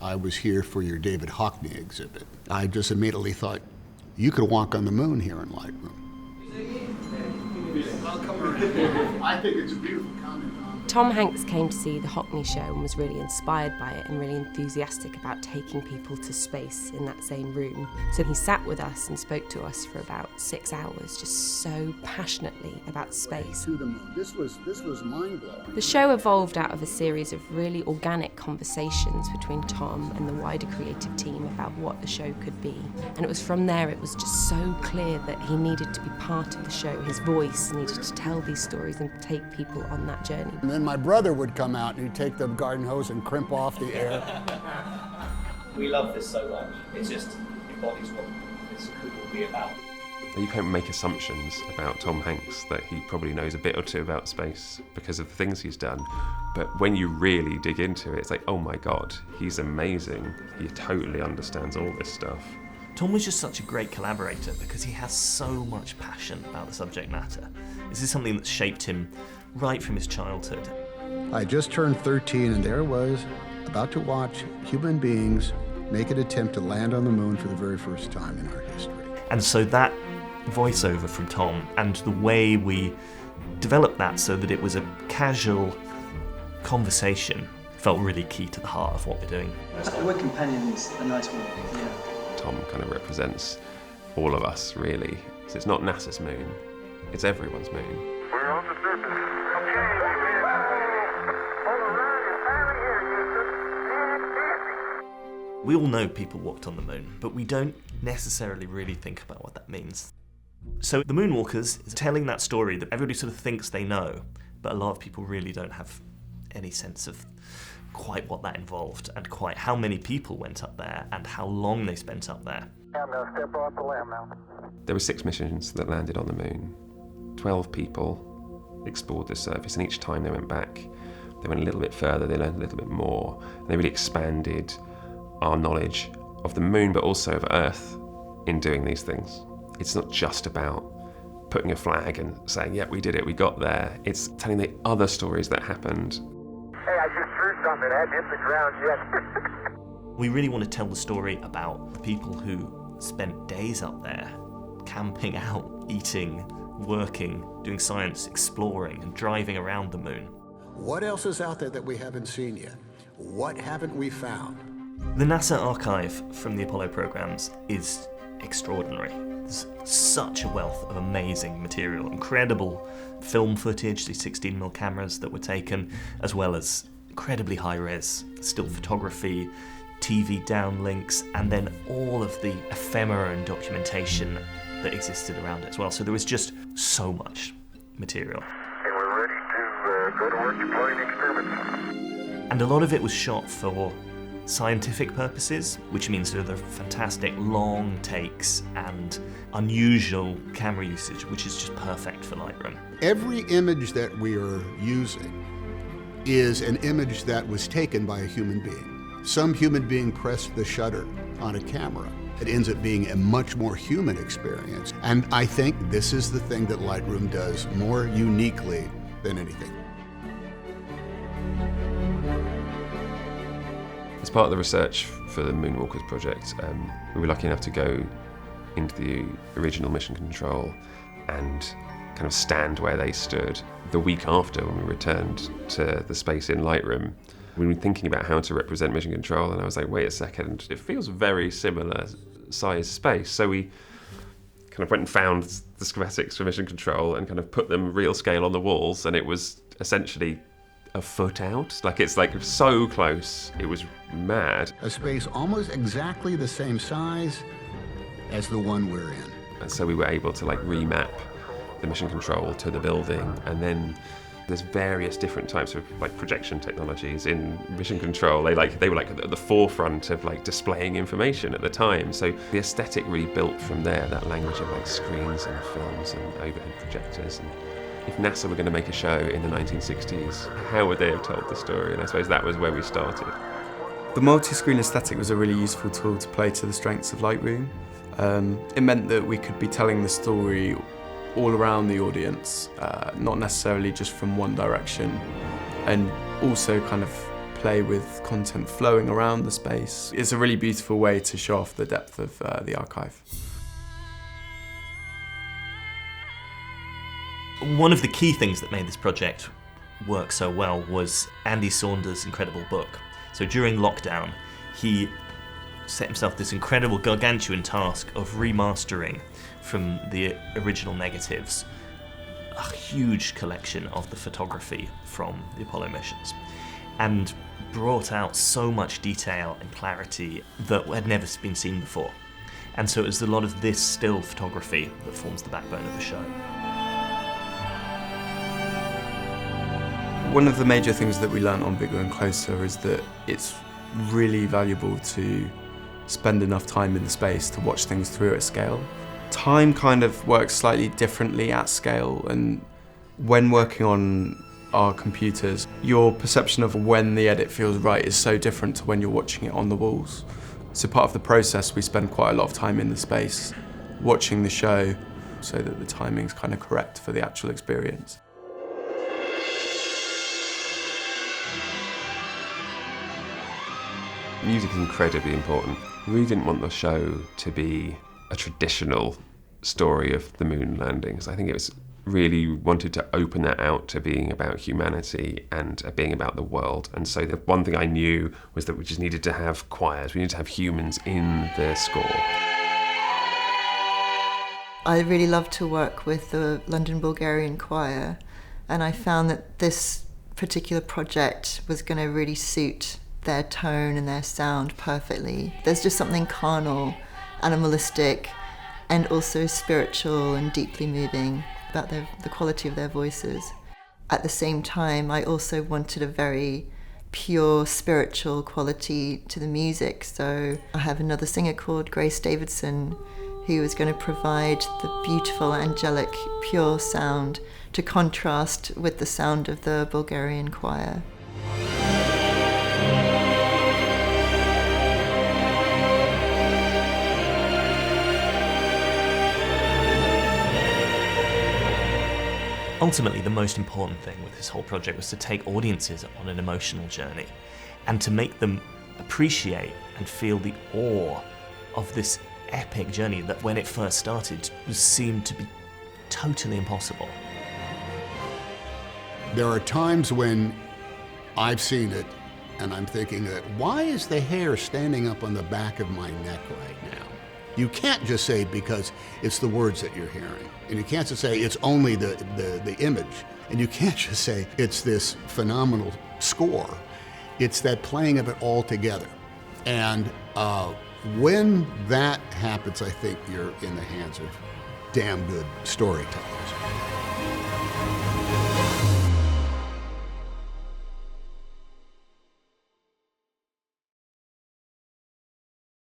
I was here for your David Hockney exhibit. I just immediately thought, you could walk on the moon here in Lightroom. I think it's a beautiful comment. Tom Hanks came to see the Hockney show and was really inspired by it and really enthusiastic about taking people to space in that same room. So he sat with us and spoke to us for about 6 hours, just so passionately about space. To the moon. This was mind-blowing. The show evolved out of a series of really organic conversations between Tom and the wider creative team about what the show could be. And it was from there it was just so clear that he needed to be part of the show. His voice needed to tell these stories and take people on that journey. And then my brother would come out and he'd take the garden hose and crimp off the air. We love this so much. It just embodies what this could all be about. You can't make assumptions about Tom Hanks that he probably knows a bit or two about space because of the things he's done. But when you really dig into it, it's like, oh my God, he's amazing. He totally understands all this stuff. Tom was just such a great collaborator because he has so much passion about the subject matter. This is something that shaped him right from his childhood. I just turned 13 and there I was, about to watch human beings make an attempt to land on the moon for the very first time in our history. And so that voiceover from Tom and the way we developed that so that it was a casual conversation felt really key to the heart of what we're doing. The word companion is a nice one, yeah. Tom kind of represents all of us, really. So it's not NASA's moon, it's everyone's moon. We're on the surface. We all know people walked on the moon, but we don't necessarily really think about what that means. So the Moonwalkers is telling that story that everybody sort of thinks they know, but a lot of people really don't have any sense of quite what that involved and quite how many people went up there and how long they spent up there. I'm going to step off the limb now. There were 6 missions that landed on the moon. 12 people explored the surface, and each time they went back, they went a little bit further, they learned a little bit more, and they really expanded our knowledge of the moon, but also of Earth in doing these things. It's not just about putting a flag and saying, yeah, we did it, we got there. It's telling the other stories that happened. Hey, I just threw something. I hadn't hit the ground yet. We really want to tell the story about the people who spent days up there, camping out, eating, working, doing science, exploring, and driving around the moon. What else is out there that we haven't seen yet? What haven't we found? The NASA archive from the Apollo programs is extraordinary. There's such a wealth of amazing material, incredible film footage, these 16mm cameras that were taken, as well as incredibly high-res still photography, TV downlinks, and then all of the ephemera and documentation that existed around it as well. So there was just so much material. And we're ready to go to work deploying experiments. And a lot of it was shot for scientific purposes, which means there are fantastic long takes and unusual camera usage, which is just perfect for Lightroom. Every image that we are using is an image that was taken by a human being. Some human being pressed the shutter on a camera. It ends up being a much more human experience. And I think this is the thing that Lightroom does more uniquely than anything. As part of the research for the Moonwalkers project, we were lucky enough to go into the original mission control and kind of stand where they stood. The week after, when we returned to the space in Lightroom, we were thinking about how to represent mission control, and I was like, wait a second, it feels very similar size space. So we kind of went and found the schematics for mission control and kind of put them real scale on the walls, and it was essentially a foot out. It's like so close, it was mad. A space almost exactly the same size as the one we're in. And so we were able to remap the mission control to the building, and then there's various different types of projection technologies in mission control. They were at the forefront of displaying information at the time. So the aesthetic really built from there, that language of screens and films and overhead projectors. And if NASA were going to make a show in the 1960s, how would they have told the story? And I suppose that was where we started. The multi-screen aesthetic was a really useful tool to play to the strengths of Lightroom. It meant that we could be telling the story all around the audience, not necessarily just from one direction, and also kind of play with content flowing around the space. It's a really beautiful way to show off the depth of the archive. One of the key things that made this project work so well was Andy Saunders' incredible book. So during lockdown, he set himself this incredible gargantuan task of remastering from the original negatives a huge collection of the photography from the Apollo missions, and brought out so much detail and clarity that had never been seen before. And so it was a lot of this still photography that forms the backbone of the show. One of the major things that we learned on Bigger and Closer is that it's really valuable to spend enough time in the space to watch things through at scale. Time kind of works slightly differently at scale, and when working on our computers, your perception of when the edit feels right is so different to when you're watching it on the walls. So part of the process, we spend quite a lot of time in the space watching the show so that the timing's kind of correct for the actual experience. Music is incredibly important. We really didn't want the show to be a traditional story of the moon landings. I think it was really wanted to open that out to being about humanity and being about the world. And so the one thing I knew was that we just needed to have choirs. We needed to have humans in the score. I really love to work with the London Bulgarian choir, and I found that this particular project was going to really suit their tone and their sound perfectly. There's just something carnal, animalistic, and also spiritual and deeply moving about the quality of their voices. At the same time, I also wanted a very pure spiritual quality to the music, so I have another singer called Grace Davidson who is going to provide the beautiful, angelic, pure sound to contrast with the sound of the Bulgarian choir. Ultimately, the most important thing with this whole project was to take audiences on an emotional journey and to make them appreciate and feel the awe of this epic journey that when it first started seemed to be totally impossible. There are times when I've seen it and I'm thinking that, why is the hair standing up on the back of my neck right now? You can't just say because it's the words that you're hearing. And you can't just say it's only the image. And you can't just say it's this phenomenal score. It's that playing of it all together. And when that happens, I think you're in the hands of damn good storytellers.